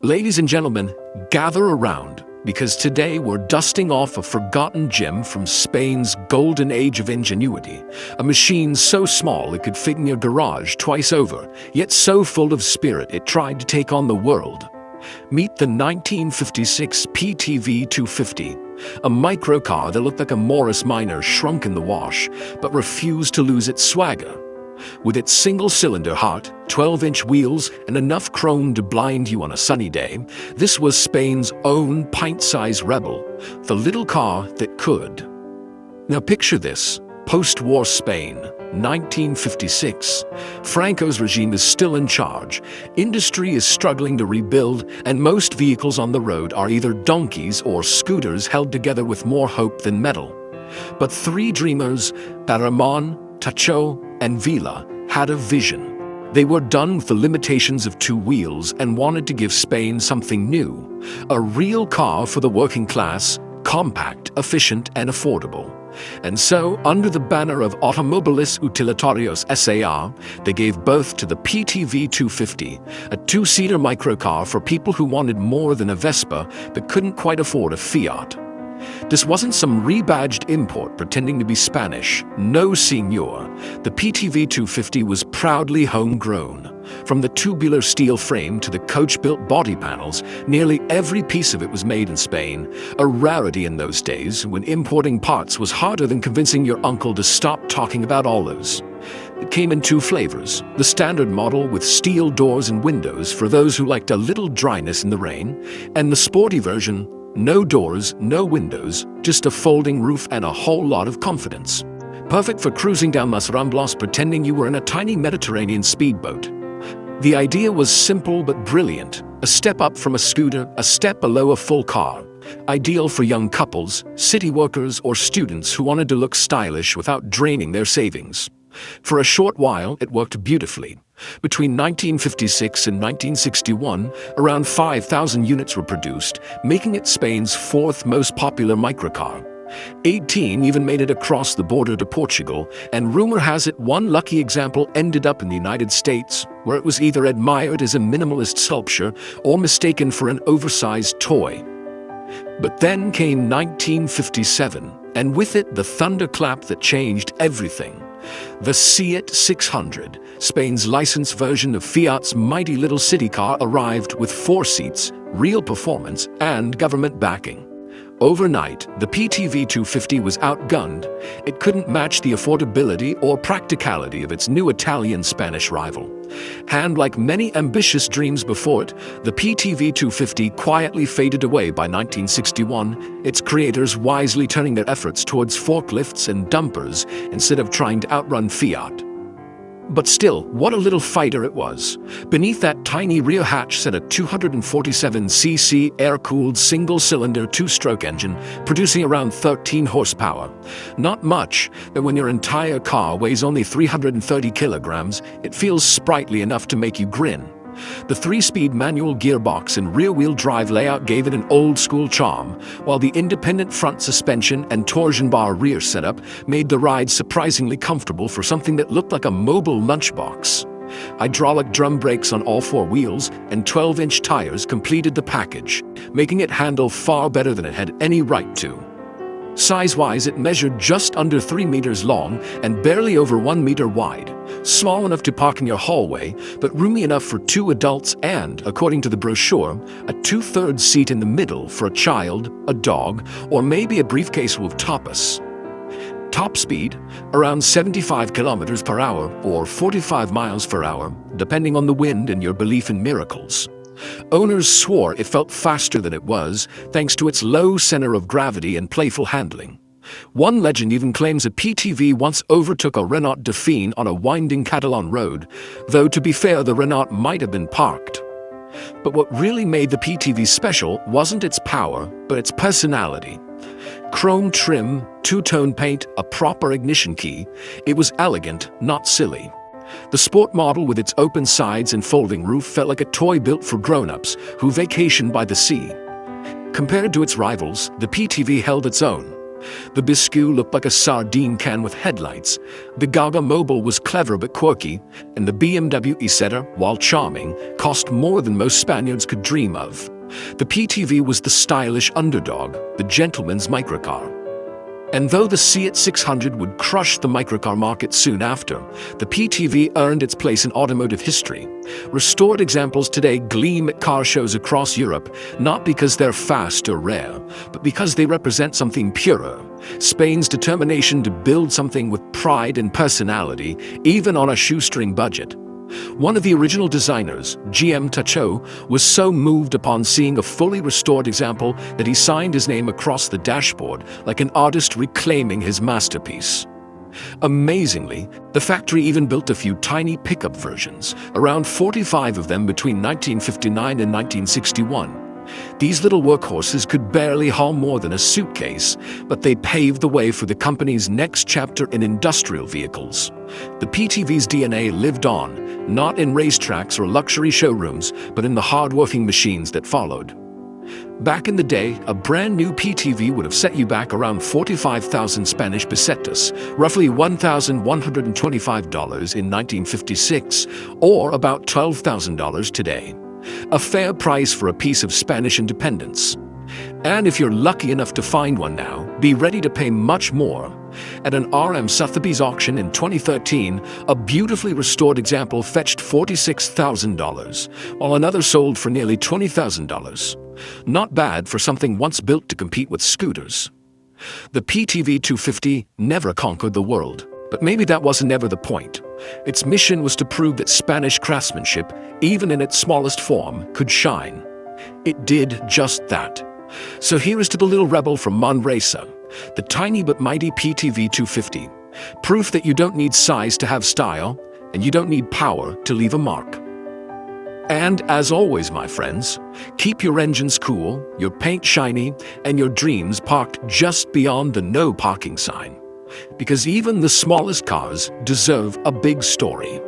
Ladies and gentlemen, gather around, because today we're dusting off a forgotten gem from Spain's golden age of ingenuity. A machine so small it could fit in your garage twice over, yet so full of spirit it tried to take on the world. Meet the 1956 PTV 250, a microcar that looked like a Morris Minor shrunk in the wash, but refused to lose its swagger. With its single-cylinder heart, 12-inch wheels, and enough chrome to blind you on a sunny day, this was Spain's own pint-sized rebel, the little car that could. Now picture this, post-war Spain, 1956. Franco's regime is still in charge, industry is struggling to rebuild, and most vehicles on the road are either donkeys or scooters held together with more hope than metal. But three dreamers, Ramon, Tacho, and Vila, had a vision. They were done with the limitations of two wheels and wanted to give Spain something new. A real car for the working class, compact, efficient, and affordable. And so, under the banner of Automobiles Utilitarios S.A.R., they gave birth to the PTV 250, a two-seater microcar for people who wanted more than a Vespa but couldn't quite afford a Fiat. This wasn't some rebadged import pretending to be Spanish. No, senor. The PTV 250 was proudly homegrown. From the tubular steel frame to the coach-built body panels, nearly every piece of it was made in Spain, a rarity in those days when importing parts was harder than convincing your uncle to stop talking about olives. It came in two flavors, the standard model with steel doors and windows for those who liked a little dryness in the rain, and the sporty version, no doors, no windows, just a folding roof and a whole lot of confidence. Perfect for cruising down Las Ramblas pretending you were in a tiny Mediterranean speedboat. The idea was simple but brilliant. A step up from a scooter, a step below a full car. Ideal for young couples, city workers, or students who wanted to look stylish without draining their savings. For a short while, it worked beautifully. Between 1956 and 1961, around 5,000 units were produced, making it Spain's fourth most popular microcar. 18 even made it across the border to Portugal, and rumor has it one lucky example ended up in the United States, where it was either admired as a minimalist sculpture or mistaken for an oversized toy. But then came 1957, and with it the thunderclap that changed everything. The Fiat 600, Spain's licensed version of Fiat's mighty little city car, arrived with 4 seats, real performance, and government backing. Overnight, the PTV 250 was outgunned. It couldn't match the affordability or practicality of its new Italian-Spanish rival. And like many ambitious dreams before it, the PTV 250 quietly faded away by 1961, its creators wisely turning their efforts towards forklifts and dumpers instead of trying to outrun Fiat. But still, what a little fighter it was. Beneath that tiny rear hatch sat a 247cc air-cooled single-cylinder two-stroke engine producing around 13 horsepower. Not much, but when your entire car weighs only 330 kilograms, it feels sprightly enough to make you grin. The 3-speed manual gearbox and rear-wheel drive layout gave it an old-school charm, while the independent front suspension and torsion bar rear setup made the ride surprisingly comfortable for something that looked like a mobile lunchbox. Hydraulic drum brakes on all 4 wheels and 12-inch tires completed the package, making it handle far better than it had any right to. Size-wise, it measured just under 3 meters long and barely over 1 meter wide. Small enough to park in your hallway, but roomy enough for 2 adults and, according to the brochure, a 2/3 seat in the middle for a child, a dog, or maybe a briefcase full of tapas. Top speed, around 75 kilometers per hour or 45 miles per hour, depending on the wind and your belief in miracles. Owners swore it felt faster than it was, thanks to its low center of gravity and playful handling. One legend even claims a PTV once overtook a Renault Dauphine on a winding Catalan road, though to be fair, the Renault might have been parked. But what really made the PTV special wasn't its power, but its personality. Chrome trim, two-tone paint, a proper ignition key, it was elegant, not silly. The sport model with its open sides and folding roof felt like a toy built for grown-ups who vacationed by the sea. Compared to its rivals, the PTV held its own. The Biscu looked like a sardine can with headlights, the Gaga Mobile was clever but quirky, and the BMW Isetta, while charming, cost more than most Spaniards could dream of. The PTV was the stylish underdog, the gentleman's microcar. And though the Fiat 600 would crush the microcar market soon after, the PTV earned its place in automotive history. Restored examples today gleam at car shows across Europe, not because they're fast or rare, but because they represent something purer. Spain's determination to build something with pride and personality, even on a shoestring budget. One of the original designers, GM Tacho, was so moved upon seeing a fully restored example that he signed his name across the dashboard like an artist reclaiming his masterpiece. Amazingly, the factory even built a few tiny pickup versions, around 45 of them between 1959 and 1961. These little workhorses could barely haul more than a suitcase, but they paved the way for the company's next chapter in industrial vehicles. The PTV's DNA lived on, not in racetracks or luxury showrooms, but in the hard-working machines that followed. Back in the day, a brand new PTV would have set you back around 45,000 Spanish pesetas, roughly $1,125 in 1956, or about $12,000 today. A fair price for a piece of Spanish independence. And if you're lucky enough to find one now, be ready to pay much more. At an RM Sotheby's auction in 2013, a beautifully restored example fetched $46,000, while another sold for nearly $20,000. Not bad for something once built to compete with scooters. The PTV 250 never conquered the world, but maybe that wasn't ever the point. Its mission was to prove that Spanish craftsmanship, even in its smallest form, could shine. It did just that. So here is to the little rebel from Manresa, the tiny but mighty PTV 250. Proof that you don't need size to have style, and you don't need power to leave a mark. And as always, my friends, keep your engines cool, your paint shiny, and your dreams parked just beyond the no parking sign. Because even the smallest cars deserve a big story.